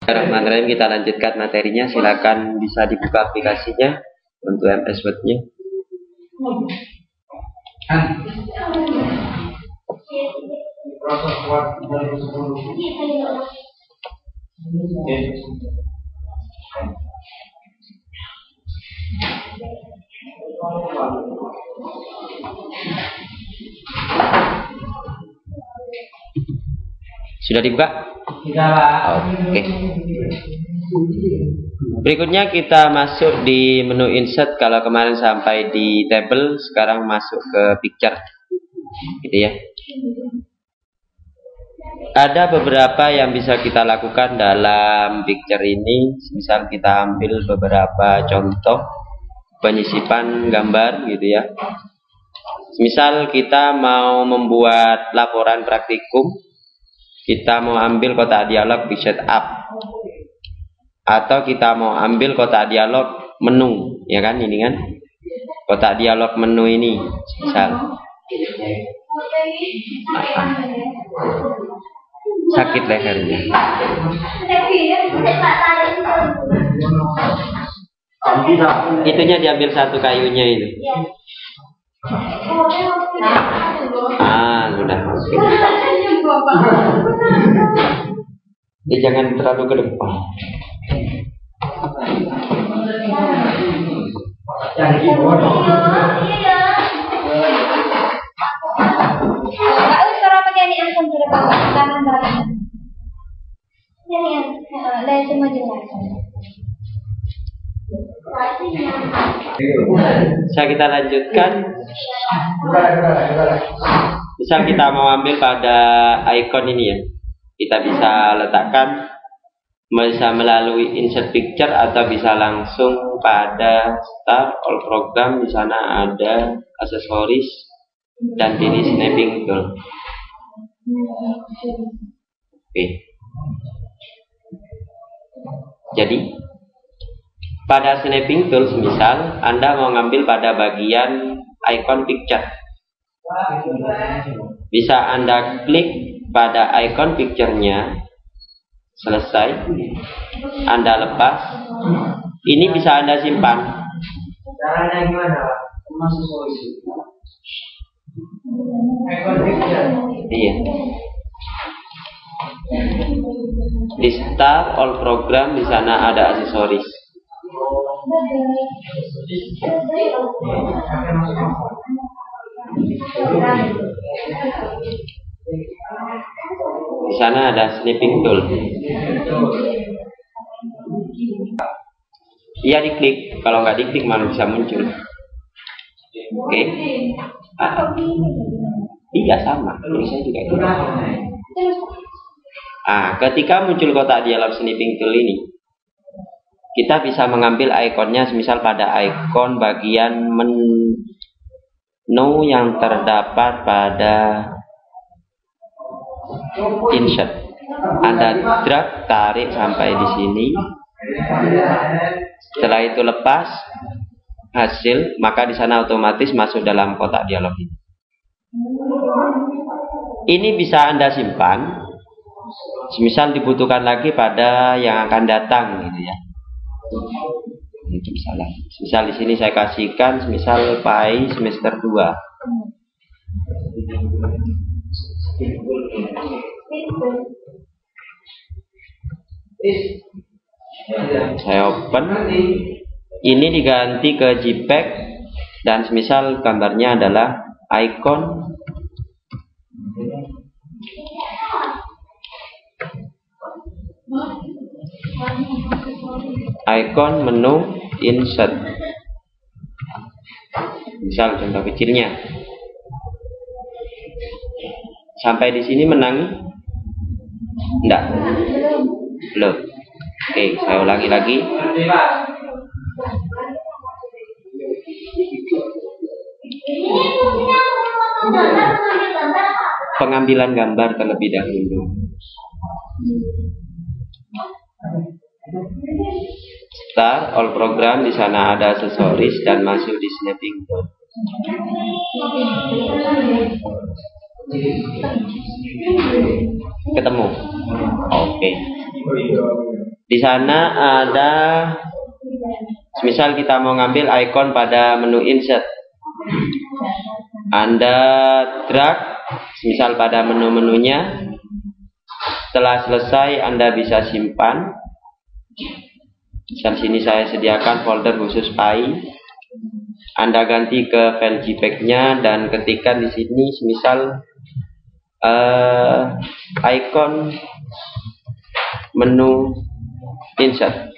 Bismillahirrahmanirrahim, kita lanjutkan materinya. Silakan bisa dibuka aplikasinya untuk MS Word-nya. Sudah dibuka? Oke. Berikutnya kita masuk di menu insert. Kalau kemarin sampai di table, sekarang masuk ke picture, gitu ya. Ada beberapa yang bisa kita lakukan dalam picture ini. Misal kita ambil beberapa contoh penyisipan gambar, gitu ya. Misal kita mau membuat laporan praktikum, kita mau ambil kotak dialog picture up, atau kita mau ambil kotak dialog menu, ya kan, ini kan kotak dialog menu ini. Misal sakit lehernya, itunya diambil satu kayunya itu. Sudah. Jangan terlalu ke depan. Bisa kita lanjutkan. Misal kita mau ambil pada icon ini ya, kita bisa letakkan, bisa melalui insert picture atau bisa langsung pada start all program. Di sana ada aksesoris dan pilih snapping tool. Oke. Jadi pada snapping tool, misal Anda mau ngambil pada bagian icon picture, bisa Anda klik pada icon picture-nya, selesai, Anda lepas. Ini bisa Anda simpan. Caranya gimana? Iya. Di start all program, di sana ada aksesoris. Di sana ada snapping tool. Iya, diklik. Kalau nggak diklik malah bisa muncul. Oke. Iya, sama. Tulisnya juga gitu. Ketika muncul kotak dialog snapping tool ini, kita bisa mengambil ikonnya, misal pada ikon bagian menu yang terdapat pada insert. Anda drag, tarik sampai di sini. Setelah itu lepas hasil, maka di sana otomatis masuk dalam kotak dialog ini. Ini bisa Anda simpan, misal dibutuhkan lagi pada yang akan datang, gitu ya. Itu misalnya. Misal di sini saya kasihkan, misal PAI semester 2. Saya open. Ini diganti ke JPEG dan misal gambarnya adalah icon menu insert. Misal contoh kecilnya. Sampai di sini menang? Enggak. Belum. Oke, saya ulangi lagi. Pengambilan gambar terlebih dahulu. Start all program, di sana ada aksesoris dan masuk di snapping tool. Ketemu. Oke. Di sana ada, misal kita mau ngambil icon pada menu insert, Anda drag misal pada menu-menunya. Setelah selesai Anda bisa simpan. Misal sini saya sediakan folder khusus Pi. Anda ganti ke file JPEG-nya dan ketikkan di sini misal icon menu insert.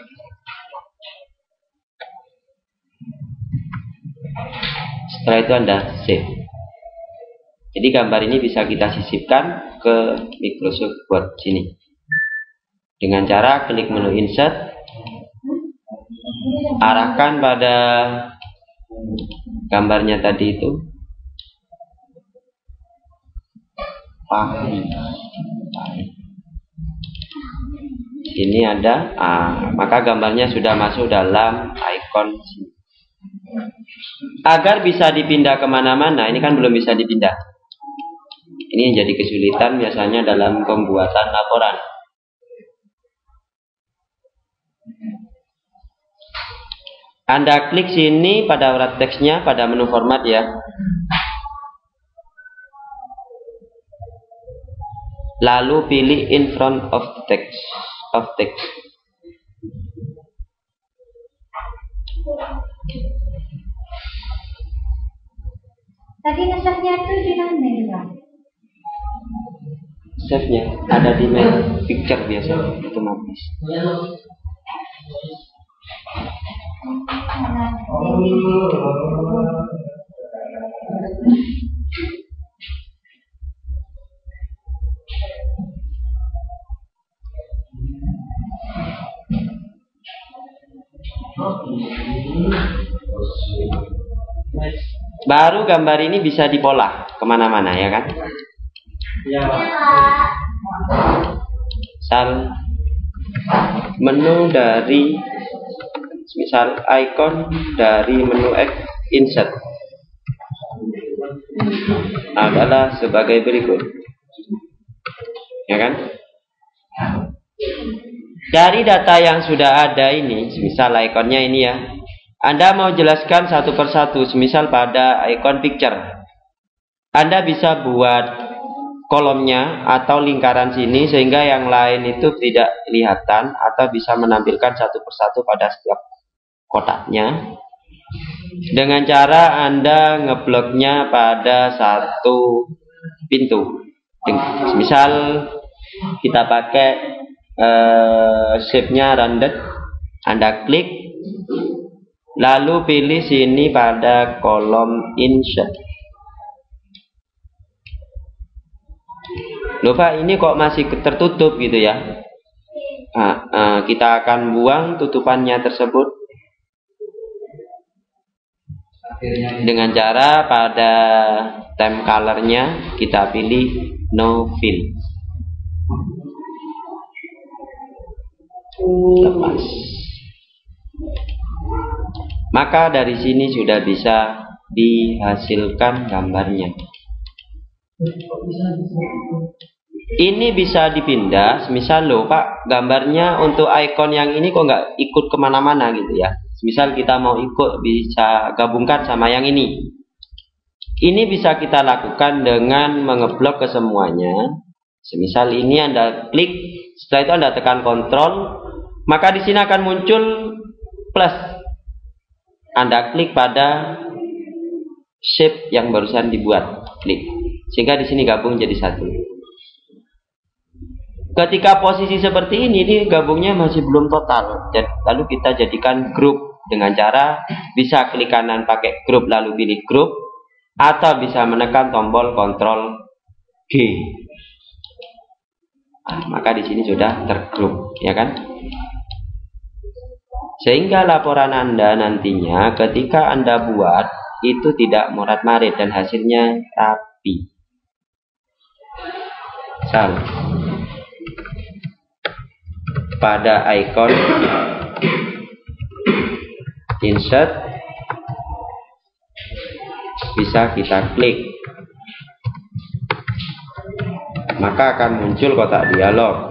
Setelah itu Anda save. Jadi gambar ini bisa kita sisipkan ke Microsoft Word sini dengan cara klik menu insert, arahkan pada gambarnya tadi itu, ini ada, maka gambarnya sudah masuk dalam icon sini. Agar bisa dipindah kemana-mana, ini kan belum bisa dipindah. Ini yang jadi kesulitan biasanya dalam pembuatan laporan. Anda klik sini pada wrap teksnya pada menu format ya. Lalu pilih in front of text. Tadi nge-save-nya tuh di mana juga? Save-nya ada di main picture biasa otomatis. Baru gambar ini bisa dipola kemana-mana ya kan? Misal menu dari, misal icon dari menu insert adalah sebagai berikut, ya kan? Dari data yang sudah ada ini, misal ikonnya ini ya, Anda mau jelaskan satu persatu, misal pada icon picture, Anda bisa buat kolomnya atau lingkaran sini sehingga yang lain itu tidak kelihatan, atau bisa menampilkan satu persatu pada setiap kotaknya dengan cara Anda ngebloknya pada satu pintu. Misal kita pakai shape-nya rounded, Anda klik lalu pilih sini pada kolom insert. Loh Pak, ini kok masih tertutup gitu ya? Kita akan buang tutupannya tersebut dengan cara pada theme color-nya kita pilih no fill. Lepas. Maka dari sini sudah bisa dihasilkan gambarnya. Ini bisa dipindah, misal loh Pak, gambarnya untuk icon yang ini kok nggak ikut kemana-mana gitu ya. Misal kita mau ikut, bisa gabungkan sama yang ini. Ini bisa kita lakukan dengan mengeblok ke semuanya. Semisal ini Anda klik, setelah itu Anda tekan Ctrl, maka di sini akan muncul plus. Anda klik pada shape yang barusan dibuat, klik, sehingga di sini gabung jadi satu. Ketika posisi seperti ini gabungnya masih belum total. Lalu kita jadikan grup dengan cara bisa klik kanan pakai grup lalu pilih grup, atau bisa menekan tombol Ctrl G. Maka di sini sudah tergrup, ya kan? Sehingga laporan Anda nantinya ketika Anda buat itu tidak morat-marit dan hasilnya rapi. Pada icon insert bisa kita klik, maka akan muncul kotak dialog.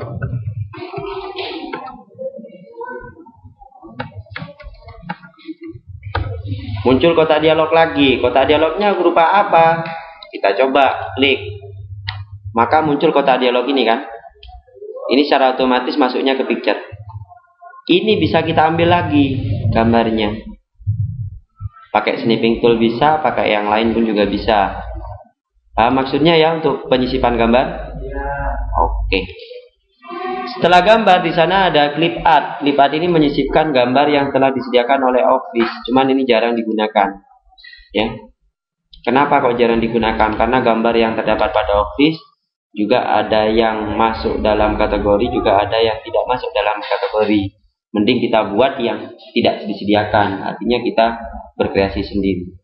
Muncul kotak dialog lagi. Kotak dialognya berupa apa? Kita coba klik. Maka muncul kotak dialog ini kan. Ini secara otomatis masuknya ke picture. Ini bisa kita ambil lagi gambarnya. Pakai snipping tool bisa, pakai yang lain pun juga bisa. Maksudnya ya untuk penyisipan gambar? Oke. Setelah gambar di sana ada clip art. Clip art ini menyisipkan gambar yang telah disediakan oleh Office. Cuman ini jarang digunakan. Ya. Kenapa kok jarang digunakan? Karena gambar yang terdapat pada Office juga ada yang masuk dalam kategori, juga ada yang tidak masuk dalam kategori. Mending kita buat yang tidak disediakan. Artinya kita berkreasi sendiri.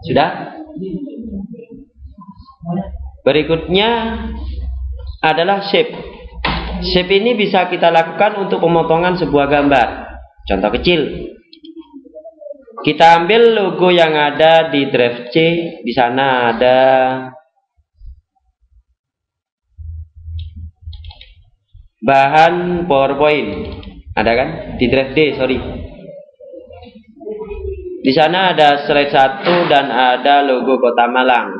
Sudah? Berikutnya adalah shape. Shape ini bisa kita lakukan untuk pemotongan sebuah gambar. Contoh kecil. Kita ambil logo yang ada di drive C. Di sana ada bahan PowerPoint. Ada kan? Di drive D, sorry. Di sana ada slide 1 dan ada logo Kota Malang.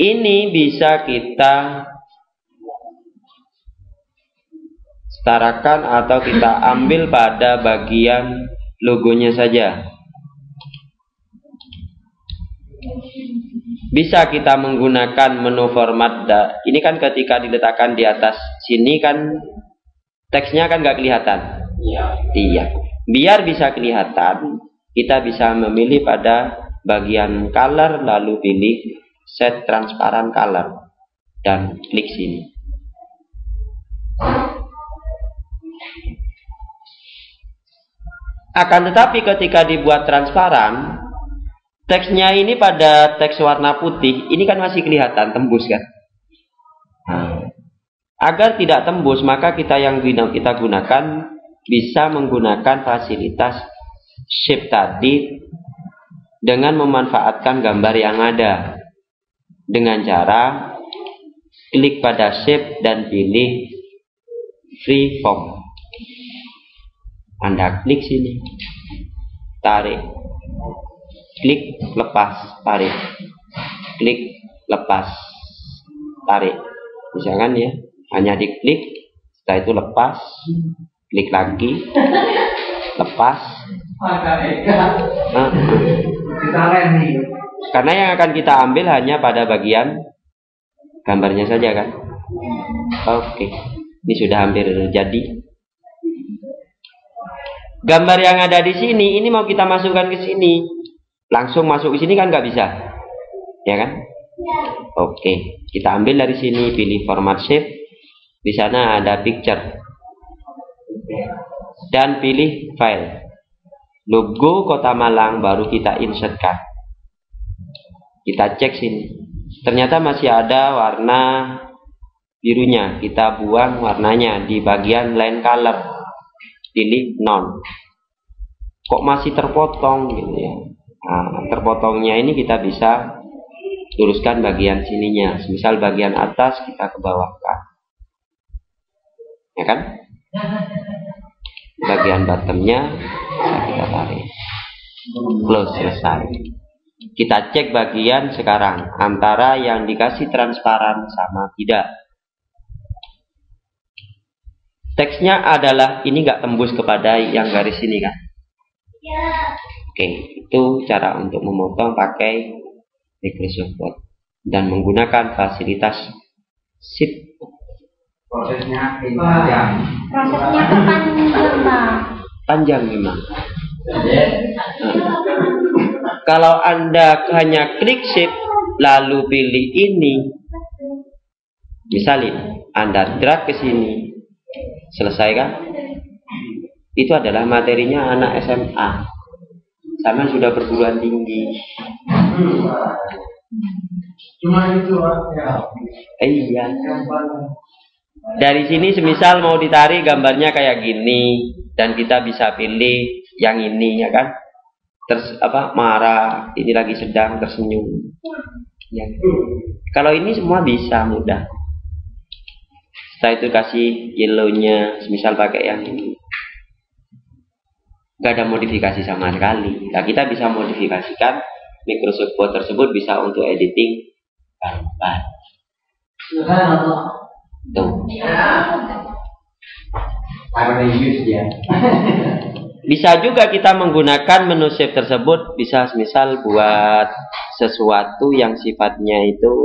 Ini bisa kita setarakan atau kita ambil pada bagian logonya saja. Bisa kita menggunakan menu format. Ini kan ketika diletakkan di atas sini kan teksnya kan nggak kelihatan. Iya. Biar bisa kelihatan, kita bisa memilih pada bagian color, lalu pilih set transparan color dan klik sini. Akan tetapi ketika dibuat transparan, teksnya ini pada teks warna putih, ini kan masih kelihatan tembus kan? Agar tidak tembus, maka kita gunakan bisa menggunakan fasilitas shape tadi dengan memanfaatkan gambar yang ada dengan cara klik pada shape dan pilih free form. Anda klik sini, tarik, klik lepas, tarik, klik lepas, tarik. Misalkan ya, hanya diklik, setelah itu lepas. Klik lagi, lepas. Karena yang akan kita ambil hanya pada bagian gambarnya saja kan. Oke, ini sudah hampir jadi. Gambar yang ada di sini, ini mau kita masukkan ke sini, langsung masuk ke sini kan nggak bisa, ya kan? Oke, kita ambil dari sini, pilih format shape. Di sana ada picture. Dan pilih file. Logo Kota Malang baru kita insertkan. Kita cek sini. Ternyata masih ada warna birunya. Kita buang warnanya di bagian line color. Pilih none. Kok masih terpotong gitu ya. Nah, terpotongnya ini kita bisa luruskan bagian sininya. Misal bagian atas kita ke bawahkan. Ya kan? Bagian bottomnya bisa kita tarik. Close, selesai. Kita cek bagian sekarang antara yang dikasih transparan sama tidak. Teksnya adalah ini nggak tembus kepada yang garis ini kan? Oke, itu cara untuk memotong pakai Microsoft Word dan menggunakan fasilitas Shift. Prosesnya panjang. Prosesnya panjang, Pak. Panjang memang. Kalau Anda hanya klik Shift lalu pilih ini, misalnya Anda drag ke sini, Selesai kan? Itu adalah materinya anak SMA. Sama sudah perguruan tinggi. Cuma itu ya. Iya. Dari sini semisal mau ditarik gambarnya kayak gini dan kita bisa pilih yang ini ya kan? Marah, ini lagi sedang tersenyum. Ya. Kalau ini semua bisa mudah. Setelah itu kasih yellow-nya, semisal pakai yang ini. Gak ada modifikasi sama sekali. Nah, kita bisa modifikasikan Microsoft Word tersebut bisa untuk editing gambar. Tuh. Bisa juga kita menggunakan menu save tersebut, bisa misal buat sesuatu yang sifatnya itu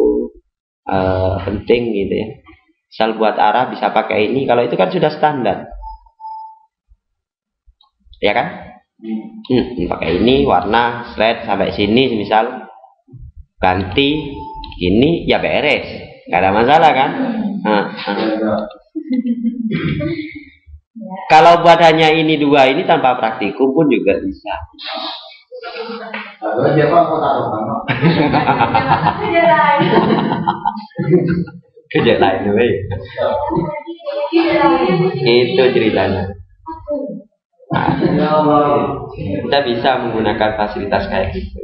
penting gitu ya. Misal buat arah bisa pakai ini, kalau itu kan sudah standar. Ya kan? Pakai ini warna slide sampai sini misal ganti ini ya beres, nggak ada masalah kan? Kalau buat hanya ini dua ini tanpa praktikum pun juga bisa. Kerja lain, itu ceritanya. Kita bisa menggunakan fasilitas kayak gitu.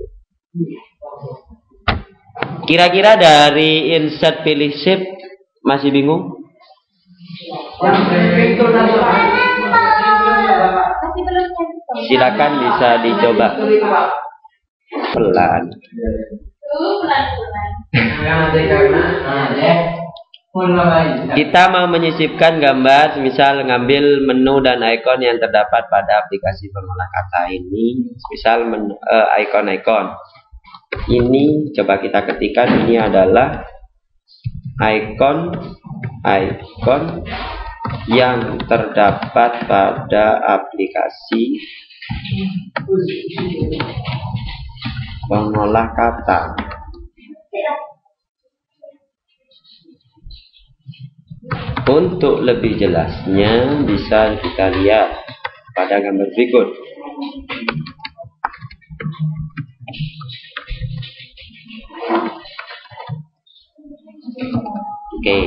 Kira-kira dari insert pilih shape masih bingung? Silakan bisa dicoba pelan. Kita mau menyisipkan gambar, misal ngambil menu dan ikon yang terdapat pada aplikasi pengolah kata ini, misal ikon-ikon. Ini coba kita ketikkan, ini adalah ikon yang terdapat pada aplikasi pengolah kata. Untuk lebih jelasnya bisa kita lihat pada gambar berikut. Oke.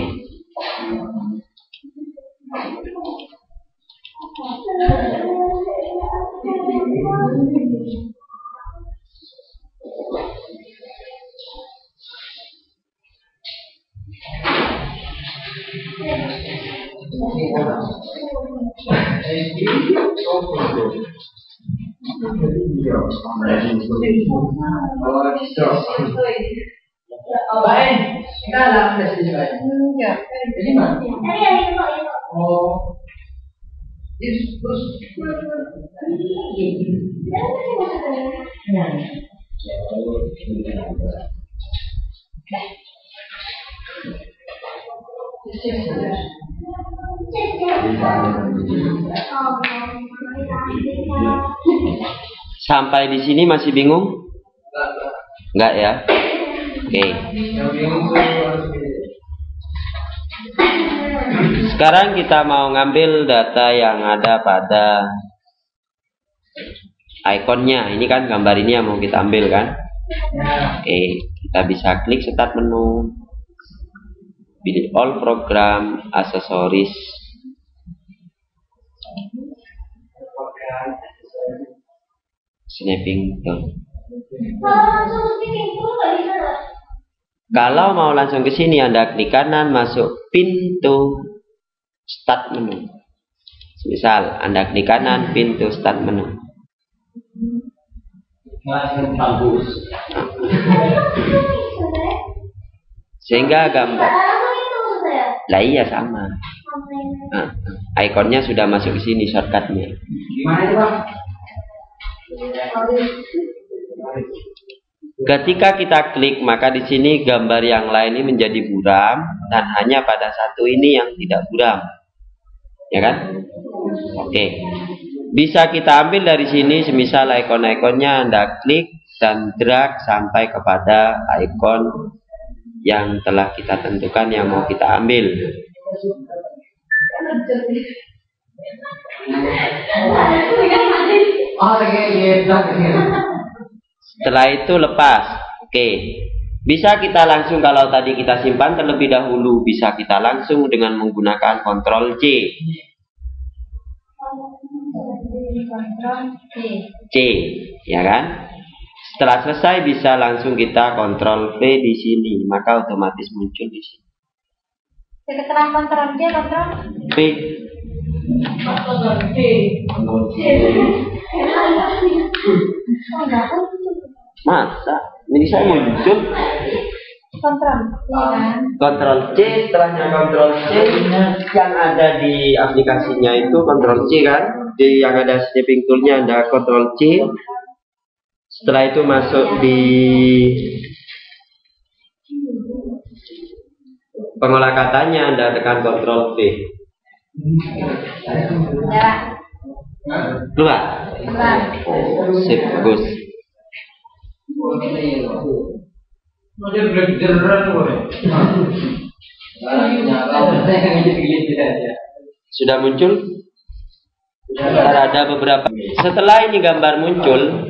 Sampai di sini masih bingung? Enggak ya? Oke. Sekarang kita mau ngambil data yang ada pada ikonnya. Ini kan gambar ini yang mau kita ambil kan? Oke, kita bisa klik start menu. Pilih all program, aksesoris. Snapping tool. Kalau mau langsung ke sini, Anda klik kanan masuk pintu start menu. Misal Anda klik kanan pintu start menu. Sehingga gambar. Lah iya sama. Ikonnya sudah masuk ke sini shortcutnya. Ketika kita klik, maka di sini gambar yang lain ini menjadi buram dan hanya pada satu ini yang tidak buram. Ya kan? Oke. Bisa kita ambil dari sini, semisal ikon-ikonnya Anda klik dan drag sampai kepada ikon yang telah kita tentukan yang mau kita ambil. Setelah itu lepas. Oke. Bisa kita langsung, kalau tadi kita simpan terlebih dahulu, bisa kita langsung dengan menggunakan Ctrl C. C, ya kan? Setelah selesai bisa langsung kita Ctrl V di sini, maka otomatis muncul di sini. Setelah Ctrl C, Ctrl V. Masa? Ini saya muncul. Ctrl C, setelahnya Ctrl C, yang ada di aplikasinya itu Ctrl C kan? Yang ada snipping toolnya ada Ctrl C. Setelah itu masuk di pengolah katanya, Anda tekan Ctrl V. Keluar. Sip, bagus. Sudah muncul? Ada beberapa. Setelah ini gambar muncul,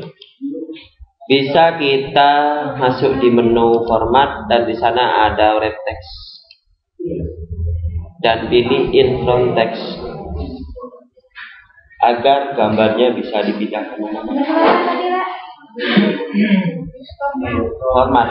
bisa kita masuk di menu format dan di sana ada wrap text dan pilih in front text agar gambarnya bisa dipindah kemana-mana. Format.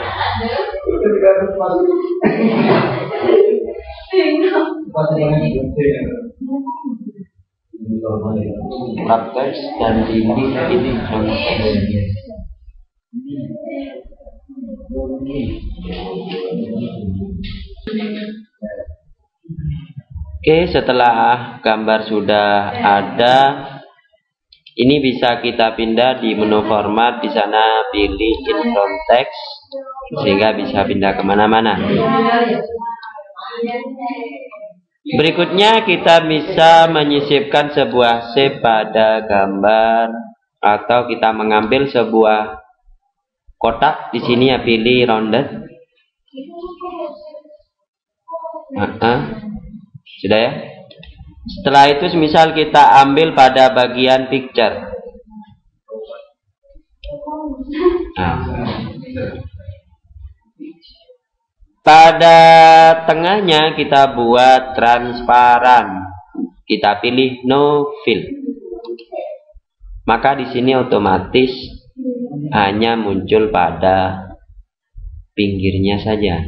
Wrap text dan pilih in front text. Oke, setelah gambar sudah ada, ini bisa kita pindah di menu format, di sana pilih in front text sehingga bisa pindah kemana-mana. Berikutnya kita bisa menyisipkan sebuah shape pada gambar atau kita mengambil sebuah kotak. Di sini ya pilih rounded. Sudah ya. Setelah itu misal kita ambil pada bagian picture. Pada tengahnya kita buat transparan. Kita pilih no fill. Maka di sini otomatis hanya muncul pada pinggirnya saja.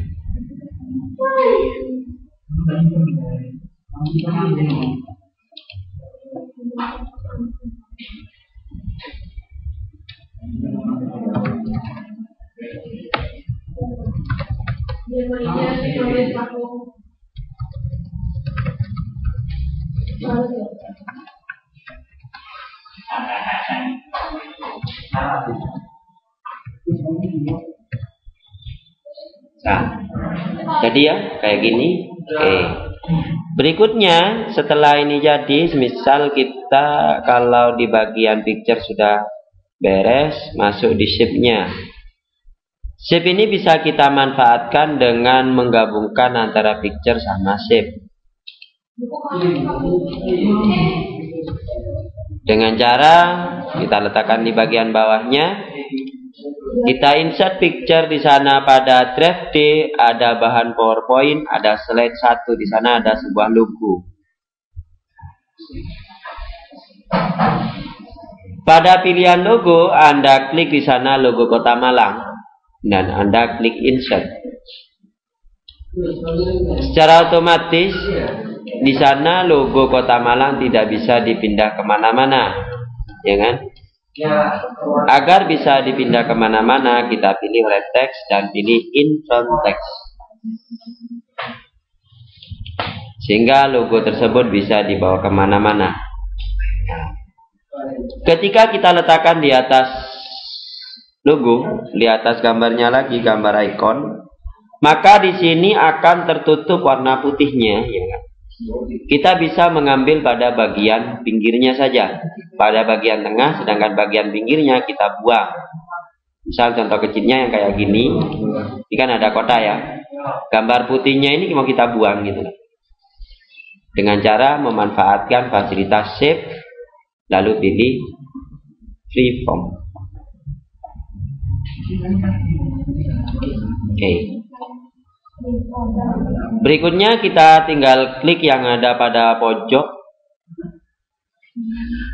Nah, jadi ya kayak gini. Oke. Berikutnya setelah ini jadi, misal kita kalau di bagian picture sudah beres, masuk di shape-nya. Shape ini bisa kita manfaatkan dengan menggabungkan antara picture sama shape. Dengan cara kita letakkan di bagian bawahnya. Kita insert picture di sana pada drive D, ada bahan PowerPoint, ada slide 1, di sana ada sebuah logo. Pada pilihan logo, Anda klik di sana logo Kota Malang dan Anda klik insert. Secara otomatis di sana logo Kota Malang tidak bisa dipindah kemana-mana, ya kan? Agar bisa dipindah kemana-mana, kita pilih wrap text dan pilih in front text, sehingga logo tersebut bisa dibawa kemana-mana. Ketika kita letakkan di atas logo, di atas gambarnya lagi, gambar icon, maka di sini akan tertutup warna putihnya, ya kan? Kita bisa mengambil pada bagian pinggirnya saja, pada bagian tengah, sedangkan bagian pinggirnya kita buang. Misal contoh kecilnya yang kayak gini, ini kan ada kota ya, gambar putihnya ini mau kita buang gitu. dengan cara memanfaatkan fasilitas shape, lalu pilih freeform. Oke. Berikutnya kita tinggal klik yang ada pada pojok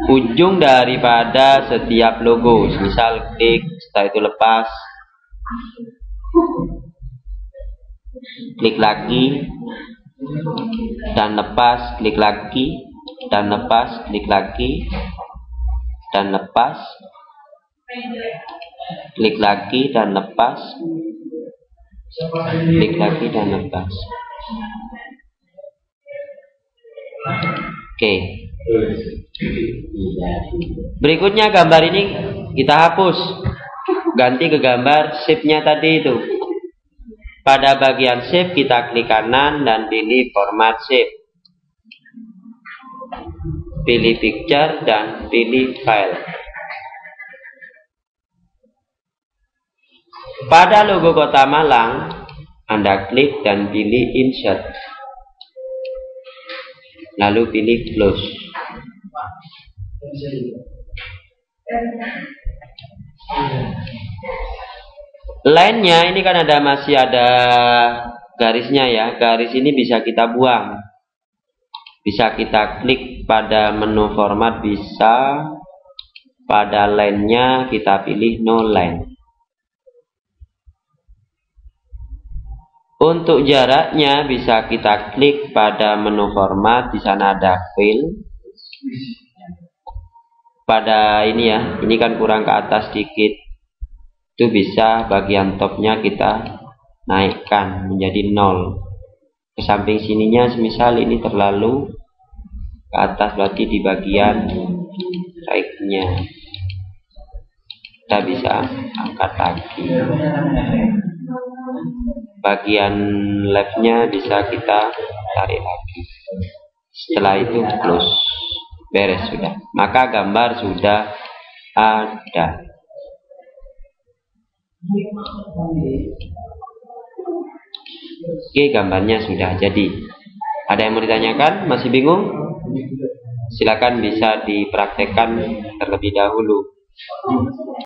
ujung daripada setiap logo. Misal klik, setelah itu lepas, klik lagi dan lepas, klik lagi dan lepas, klik lagi dan lepas, klik lagi dan lepas, klik lagi dan lepas. Oke. Berikutnya gambar ini kita hapus, ganti ke gambar shape-nya tadi itu. Pada bagian shape kita klik kanan dan pilih format shape, pilih picture dan pilih file. Pada logo Kota Malang, Anda klik dan pilih insert, lalu pilih close. Line-nya ini kan masih ada garisnya ya. Garis ini bisa kita buang. Bisa kita klik pada menu format, bisa. Pada line-nya kita pilih no line. Untuk jaraknya bisa kita klik pada menu format, di sana ada fill. Pada ini ya, ini kan kurang ke atas sedikit. Itu bisa bagian topnya kita naikkan menjadi 0. Ke samping sininya semisal ini terlalu ke atas, berarti di bagian right-nya kita bisa angkat lagi. Bagian left-nya bisa kita tarik lagi. Setelah itu close. Beres sudah. Maka gambar sudah ada. Oke, gambarnya sudah jadi. Ada yang mau ditanyakan? Masih bingung? Silakan bisa dipraktekkan terlebih dahulu.